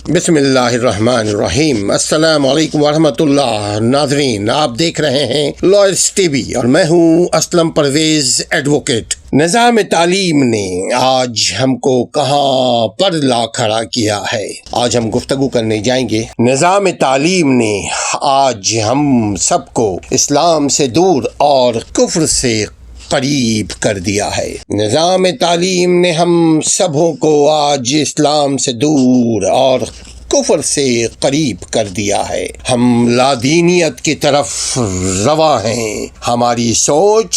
بسم اللہ الرحمن الرحیم۔ السلام علیکم ورحمۃ اللہ۔ ناظرین، آپ دیکھ رہے ہیں لائرز ٹی وی اور میں ہوں اسلم پرویز ایڈوکیٹ۔ نظام تعلیم نے آج ہم کو کہاں پر لا کھڑا کیا ہے، آج ہم گفتگو کرنے جائیں گے۔ نظام تعلیم نے آج ہم سب کو اسلام سے دور اور کفر سے قریب کر دیا ہے۔ نظام تعلیم نے ہم سبوں کو آج اسلام سے دور اور کفر سے قریب کر دیا ہے۔ ہم لادینیت کی طرف رواں ہیں۔ ہماری سوچ،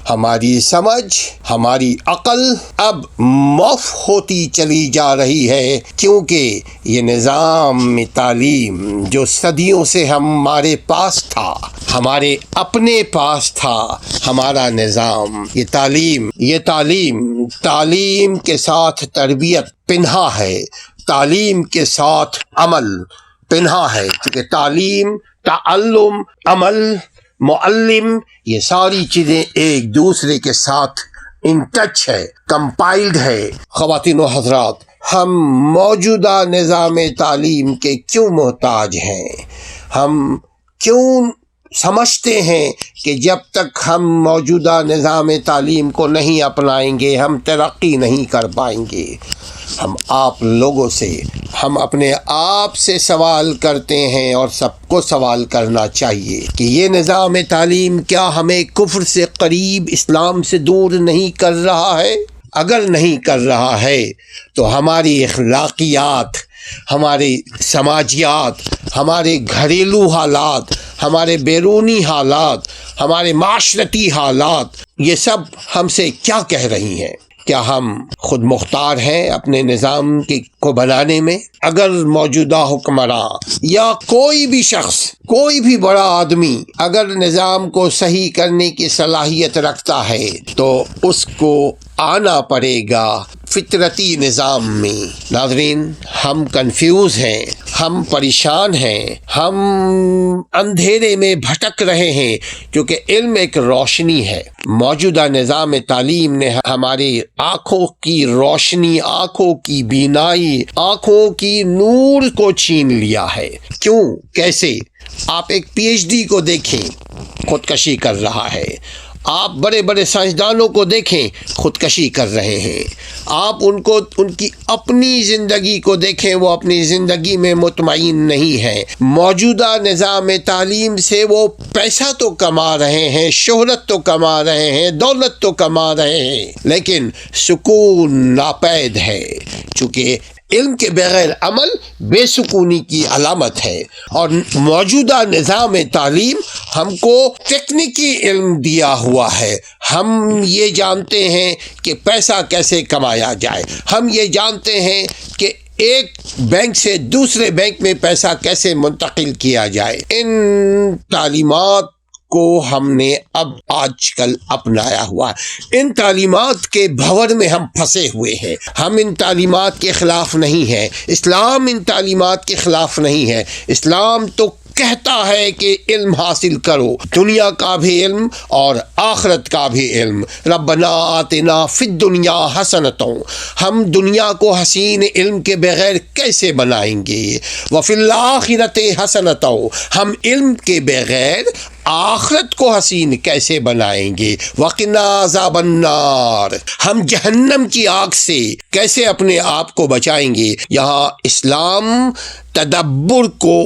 ہماری سمجھ، ہماری عقل اب معاف ہوتی چلی جا رہی ہے، کیونکہ یہ نظام تعلیم جو صدیوں سے ہمارے پاس تھا، ہمارے اپنے پاس تھا، ہمارا نظام، یہ تعلیم کے ساتھ تربیت پنہا ہے، تعلیم کے ساتھ عمل پنہا ہے، کیونکہ تعلیم، تعلم، عمل، معلم، یہ ساری چیزیں ایک دوسرے کے ساتھ ان ٹچ ہے، کمپائلڈ ہے۔ خواتین و حضرات، ہم موجودہ نظام تعلیم کے کیوں محتاج ہیں؟ ہم کیوں سمجھتے ہیں کہ جب تک ہم موجودہ نظام تعلیم کو نہیں اپنائیں گے ہم ترقی نہیں کر پائیں گے؟ ہم آپ لوگوں سے، ہم اپنے آپ سے سوال کرتے ہیں اور سب کو سوال کرنا چاہیے کہ یہ نظام تعلیم کیا ہمیں کفر سے قریب، اسلام سے دور نہیں کر رہا ہے؟ اگر نہیں کر رہا ہے تو ہماری اخلاقیات، ہمارے سماجیات، ہمارے گھریلو حالات، ہمارے بیرونی حالات، ہمارے معاشرتی حالات، یہ سب ہم سے کیا کہہ رہی ہیں؟ کیا ہم خود مختار ہیں اپنے نظام کو بنانے میں؟ اگر موجودہ حکمراں یا کوئی بھی شخص، کوئی بھی بڑا آدمی اگر نظام کو صحیح کرنے کی صلاحیت رکھتا ہے تو اس کو آنا پڑے گا فطرتی نظام میں۔ ناظرین، ہم کنفیوز ہیں، ہم پریشان ہیں، ہم اندھیرے میں بھٹک رہے ہیں، کیونکہ علم ایک روشنی ہے۔ موجودہ نظام تعلیم نے ہماری آنکھوں کی روشنی، آنکھوں کی بینائی، آنکھوں کی نور کو چھین لیا ہے۔ کیوں؟ کیسے؟ آپ ایک پی ایچ ڈی کو دیکھیں، خودکشی کر رہا ہے۔ آپ بڑے بڑے سائنسدانوں کو دیکھیں، خودکشی کر رہے ہیں۔ آپ ان کی اپنی زندگی کو دیکھیں، وہ اپنی زندگی میں مطمئن نہیں ہیں۔ موجودہ نظام تعلیم سے وہ پیسہ تو کما رہے ہیں، شہرت تو کما رہے ہیں، دولت تو کما رہے ہیں، لیکن سکون ناپید ہے، چونکہ علم کے بغیر عمل بے سکونی کی علامت ہے۔ اور موجودہ نظام تعلیم ہم کو تکنیکی علم دیا ہوا ہے۔ ہم یہ جانتے ہیں کہ پیسہ کیسے کمایا جائے، ہم یہ جانتے ہیں کہ ایک بینک سے دوسرے بینک میں پیسہ کیسے منتقل کیا جائے۔ ان تعلیمات کو ہم نے اب آج کل اپنایا ہوا ہے۔ ان تعلیمات کے بھنور میں ہم پھنسے ہوئے ہیں۔ ہم ان تعلیمات کے خلاف نہیں ہیں، اسلام ان تعلیمات کے خلاف نہیں ہے۔ اسلام تو کہتا ہے کہ علم حاصل کرو، دنیا کا بھی علم اور آخرت کا بھی علم۔ ربنا آتنا فی الدنیا حسنۃ، ہم دنیا کو حسین علم کے بغیر کیسے بنائیں گے؟ وفی الآخرۃ حسنۃ، ہم علم کے بغیر آخرت کو حسین کیسے بنائیں گے؟ وقنا عذاب النار، ہم جہنم کی آگ سے کیسے اپنے آپ کو بچائیں گے؟ یہاں اسلام تدبر کو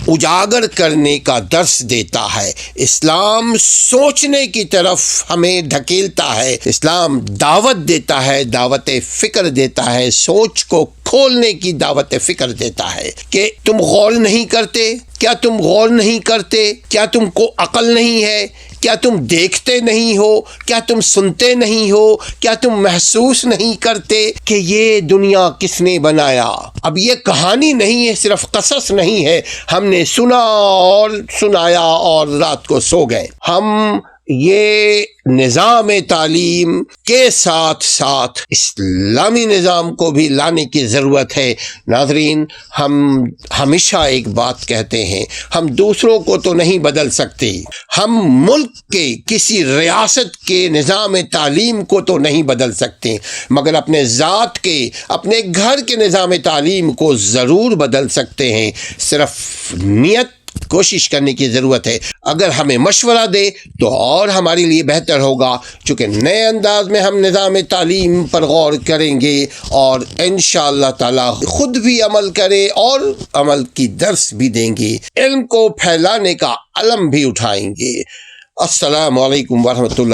اجاگر کرنے کا درس دیتا ہے، اسلام سوچنے کی طرف ہمیں دھکیلتا ہے، اسلام دعوت دیتا ہے، دعوت فکر دیتا ہے، سوچ کو کھولنے کی دعوت فکر دیتا ہے کہ تم غور نہیں کرتے؟ کیا تم غور نہیں کرتے؟ کیا تم کو عقل نہیں ہے؟ کیا تم دیکھتے نہیں ہو؟ کیا تم سنتے نہیں ہو؟ کیا تم محسوس نہیں کرتے کہ یہ دنیا کس نے بنایا؟ اب یہ کہانی نہیں ہے، صرف قصص نہیں ہے، ہم نے سنا اور سنایا اور رات کو سو گئے۔ ہم یہ نظام تعلیم کے ساتھ ساتھ اسلامی نظام کو بھی لانے کی ضرورت ہے۔ ناظرین، ہم ہمیشہ ایک بات کہتے ہیں، ہم دوسروں کو تو نہیں بدل سکتے، ہم ملک کے کسی ریاست کے نظام تعلیم کو تو نہیں بدل سکتے، مگر اپنے ذات کے، اپنے گھر کے نظام تعلیم کو ضرور بدل سکتے ہیں۔ صرف نیت، کوشش کرنے کی ضرورت ہے۔ اگر ہمیں مشورہ دے تو اور ہمارے لیے بہتر ہوگا، چونکہ نئے انداز میں ہم نظام تعلیم پر غور کریں گے اور انشاءاللہ تعالی خود بھی عمل کریں اور عمل کی درس بھی دیں گے، علم کو پھیلانے کا علم بھی اٹھائیں گے۔ السلام علیکم ورحمۃ اللہ۔